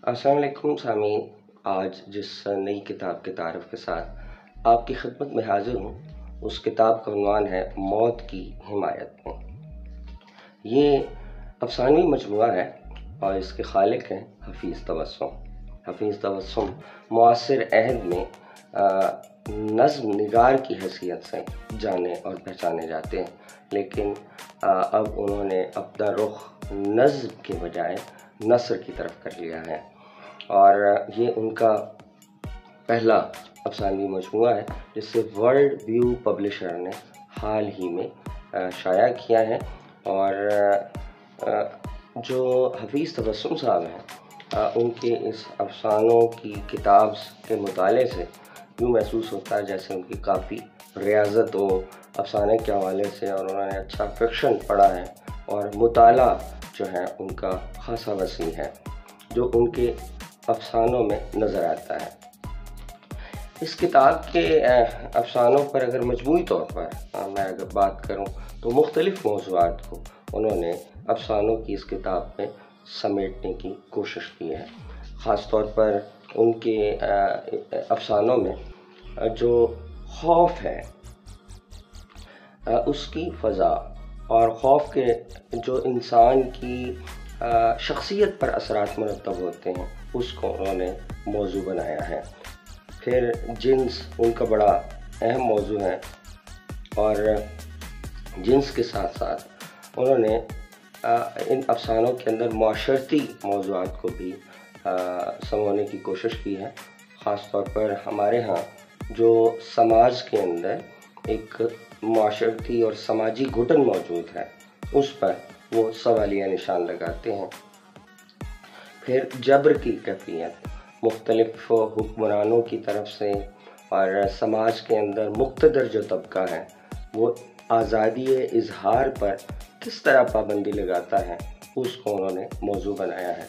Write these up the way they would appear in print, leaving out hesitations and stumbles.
السلام علیکم سامعین، آج جس نئی کتاب کے تعارف کے ساتھ آپ کی خدمت میں حاضر ہوں، اس کتاب کا عنوان ہے موت کی حمایت میں۔ یہ افسانوی مجموعہ ہے اور اس کے خالق ہیں حفیظ تبسم۔ حفیظ تبسم معاصر عہد میں نظم نگار کی حیثیت سے جانے اور پہچانے جاتے ہیں، لیکن اب انہوں نے اپنا رخ نظم کے بجائے نثر کی طرف کر لیا ہے، اور یہ ان کا پہلا افسانوی مجموعہ ہے جسے ورلڈ ویو پبلشر نے حال ہی میں شائع کیا ہے۔ اور جو حفیظ تبسم صاحب ہیں، ان کے اس افسانوں کی کتاب کے مطالعے سے یوں محسوس ہوتا ہے جیسے ان کی کافی ریاضت ہو افسانے کے حوالے سے، اور انہوں نے اچھا فکشن پڑھا ہے اور مطالعہ جو ہے ان کا خاصا وسیع ہے، جو ان کے افسانوں میں نظر آتا ہے۔ اس کتاب کے افسانوں پر اگر مجموعی طور پر میں اگر بات کروں تو مختلف موضوعات کو انہوں نے افسانوں کی اس کتاب میں سمیٹنے کی کوشش کی ہے۔ خاص طور پر ان کے افسانوں میں جو خوف ہے، اس کی فضا اور خوف کے جو انسان کی شخصیت پر اثرات مرتب ہوتے ہیں، اس کو انہوں نے موضوع بنایا ہے۔ پھر جنس ان کا بڑا اہم موضوع ہے، اور جنس کے ساتھ ساتھ انہوں نے ان افسانوں کے اندر معاشرتی موضوعات کو بھی سمونے کی کوشش کی ہے۔ خاص طور پر ہمارے ہاں جو سماج کے اندر ایک معاشرتی اور سماجی گھٹن موجود ہے، اس پر وہ سوالیہ نشان لگاتے ہیں۔ پھر جبر کی کیفیت مختلف حکمرانوں کی طرف سے، اور سماج کے اندر مقتدر جو طبقہ ہے وہ آزادی اظہار پر کس طرح پابندی لگاتا ہے، اس کو انہوں نے موضوع بنایا ہے۔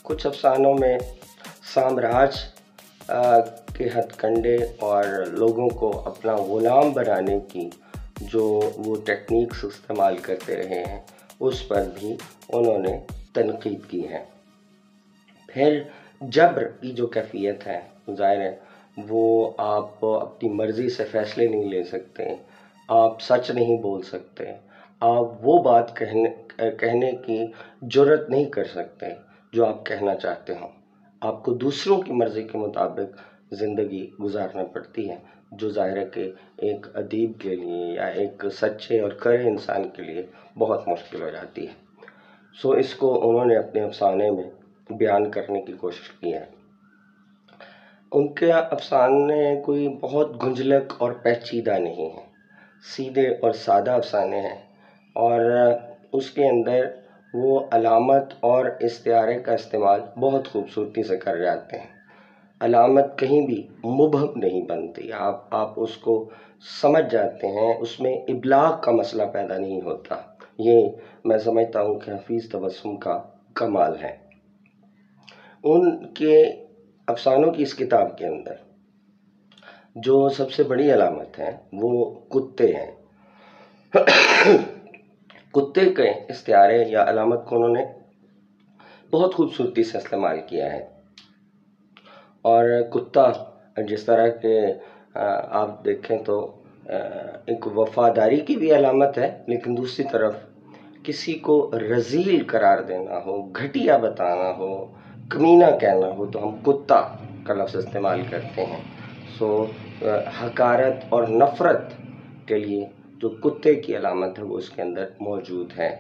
کچھ افسانوں میں سامراج کے ہتھ کنڈے اور لوگوں کو اپنا غلام بنانے کی جو وہ ٹیکنیکس استعمال کرتے رہے ہیں، اس پر بھی انہوں نے تنقید کی ہے۔ پھر جبر کی جو کیفیت ہے، ظاہر ہے وہ آپ اپنی مرضی سے فیصلے نہیں لے سکتے، آپ سچ نہیں بول سکتے، آپ وہ بات کہنے کی جرات نہیں کر سکتے جو آپ کہنا چاہتے ہوں۔ آپ کو دوسروں کی مرضی کے مطابق زندگی گزارنا پڑتی ہے، جو ظاہر ہے کہ ایک ادیب کے لیے یا ایک سچے اور کڑے انسان کے لیے بہت مشکل ہو جاتی ہے۔ اس کو انہوں نے اپنے افسانے میں بیان کرنے کی کوشش کی ہے۔ ان کے افسانے کوئی بہت گنجلک اور پیچیدہ نہیں ہیں، سیدھے اور سادہ افسانے ہیں، اور اس کے اندر وہ علامت اور استعارے کا استعمال بہت خوبصورتی سے کر جاتے ہیں۔ علامت کہیں بھی مبہم نہیں بنتی، آپ اس کو سمجھ جاتے ہیں، اس میں ابلاغ کا مسئلہ پیدا نہیں ہوتا۔ یہ میں سمجھتا ہوں کہ حفیظ تبسم کا کمال ہے۔ ان کے افسانوں کی اس کتاب کے اندر جو سب سے بڑی علامت ہے وہ کتے ہیں۔ کتے کے استعارے یا علامت کو انہوں نے بہت خوبصورتی سے استعمال کیا ہے، اور کتا جس طرح کے آپ دیکھیں تو ایک وفاداری کی بھی علامت ہے، لیکن دوسری طرف کسی کو رذیل قرار دینا ہو، گھٹیا بتانا ہو، کمینہ کہنا ہو تو ہم کتا کا لفظ استعمال کرتے ہیں۔ حقارت اور نفرت کے لیے جو کتے کی علامت ہے وہ اس کے اندر موجود ہے۔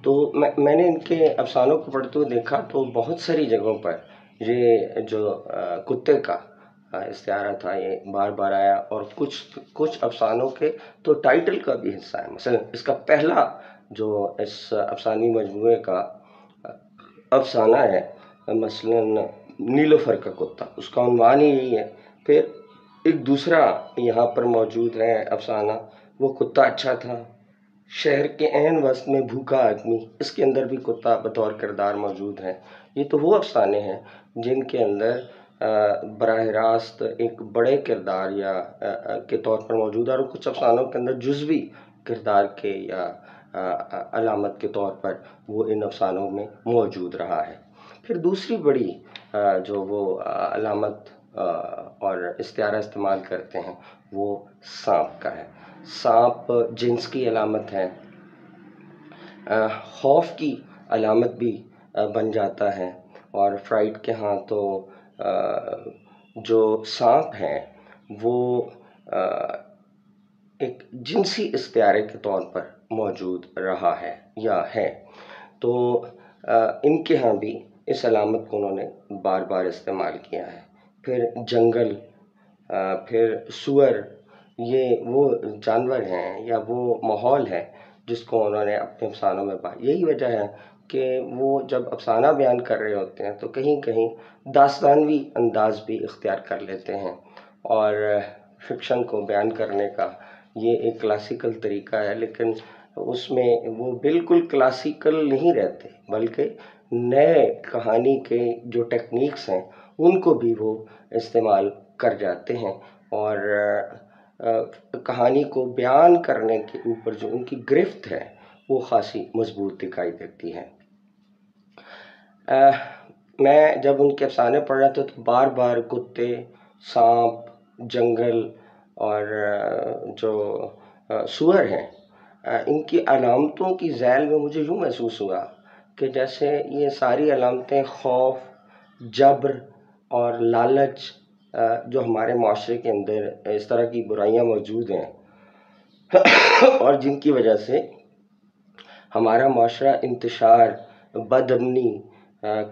تو میں نے ان کے افسانوں کو پڑھتے ہوئے دیکھا تو بہت ساری جگہوں پر یہ جو کتے کا استعارہ تھا یہ بار بار آیا، اور کچھ افسانوں کے تو ٹائٹل کا بھی حصہ ہے۔ مثلا اس کا پہلا جو اس افسانوی مجموعے کا افسانہ ہے، مثلا نیلوفر کا کتا، اس کا عنوان ہی یہی ہے۔ پھر ایک دوسرا یہاں پر موجود ہے افسانہ، وہ کتا اچھا تھا، شہر کے عین وسط میں بھوکا آدمی، اس کے اندر بھی کتا بطور کردار موجود ہے۔ یہ تو وہ افسانے ہیں جن کے اندر براہ راست ایک بڑے کردار یا کے طور پر موجود ہے، اور کچھ افسانوں کے اندر جزوی کردار کے یا علامت کے طور پر وہ ان افسانوں میں موجود رہا ہے۔ پھر دوسری بڑی جو وہ علامت اور استعارہ استعمال کرتے ہیں وہ سانپ کا ہے۔ سانپ جنس کی علامت ہے، خوف کی علامت بھی بن جاتا ہے، اور فرائڈ کے ہاں تو جو سانپ ہے وہ ایک جنسی استعارے کے طور پر موجود رہا ہے یا ہے، تو ان کے ہاں بھی اس علامت کو انہوں نے بار بار استعمال کیا ہے۔ پھر جنگل، پھر سور، یہ وہ جانور ہیں یا وہ ماحول ہے جس کو انہوں نے اپنے افسانوں میں یہی وجہ ہے کہ وہ جب افسانہ بیان کر رہے ہوتے ہیں تو کہیں کہیں داستانوی انداز بھی اختیار کر لیتے ہیں، اور فکشن کو بیان کرنے کا یہ ایک کلاسیکل طریقہ ہے، لیکن اس میں وہ بالکل کلاسیکل نہیں رہتے، بلکہ نئے کہانی کے جو ٹیکنیکس ہیں ان کو بھی وہ استعمال کر جاتے ہیں، اور کہانی کو بیان کرنے کے اوپر جو ان کی گرفت ہے وہ خاصی مضبوط دکھائی دیتی ہے۔ میں جب ان کے افسانے پڑھ رہا تھا تو بار بار کتے، سانپ، جنگل اور جو سور ہیں، ان کی علامتوں کی ذیل میں مجھے یوں محسوس ہوا کہ جیسے یہ ساری علامتیں خوف، جبر اور لالچ جو ہمارے معاشرے کے اندر اس طرح کی برائیاں موجود ہیں اور جن کی وجہ سے ہمارا معاشرہ انتشار، بد امنی،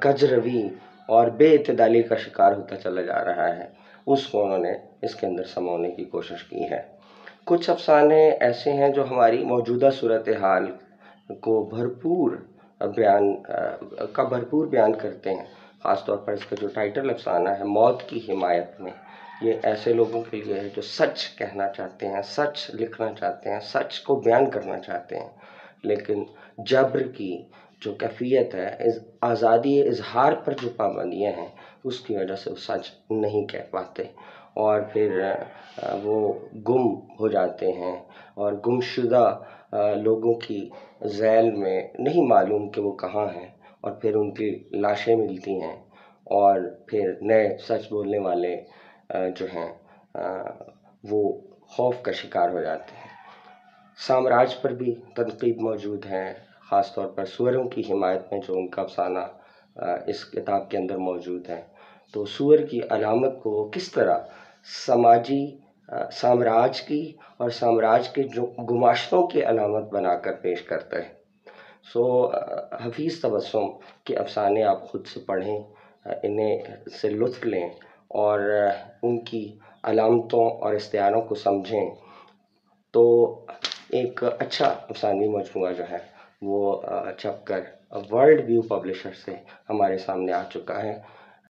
کج روی اور بے اعتدالی کا شکار ہوتا چلا جا رہا ہے، اس کو انہوں نے اس کے اندر سمونے کی کوشش کی ہے۔ کچھ افسانے ایسے ہیں جو ہماری موجودہ صورتحال کو بھرپور بیان کرتے ہیں، خاص طور پر اس کا جو ٹائٹل افسانہ ہے موت کی حمایت میں، یہ ایسے لوگوں کے لیے ہے جو سچ کہنا چاہتے ہیں، سچ لکھنا چاہتے ہیں، سچ کو بیان کرنا چاہتے ہیں، لیکن جبر کی جو کیفیت ہے، آزادی اظہار پر جو پابندیاں ہیں اس کی وجہ سے وہ سچ نہیں کہہ پاتے، اور پھر وہ گم ہو جاتے ہیں، اور گمشدہ لوگوں کی ذیل میں نہیں معلوم کہ وہ کہاں ہیں، اور پھر ان کی لاشیں ملتی ہیں، اور پھر نئے سچ بولنے والے جو ہیں وہ خوف کا شکار ہو جاتے ہیں۔ سامراج پر بھی تنقید موجود ہے، خاص طور پر سوروں کی حمایت میں جو ان کا افسانہ اس کتاب کے اندر موجود ہے، تو سور کی علامت کو کس طرح سماجی سامراج کی اور سامراج کے جو گماشتوں کی علامت بنا کر پیش کرتا ہے۔ حفیظ تبسم کے افسانے آپ خود سے پڑھیں، انہیں سے لطف لیں اور ان کی علامتوں اور استعاروں کو سمجھیں، تو ایک اچھا افسانوی مجموعہ جو ہے وہ چھپ کر ورلڈ ویو پبلشر سے ہمارے سامنے آ چکا ہے۔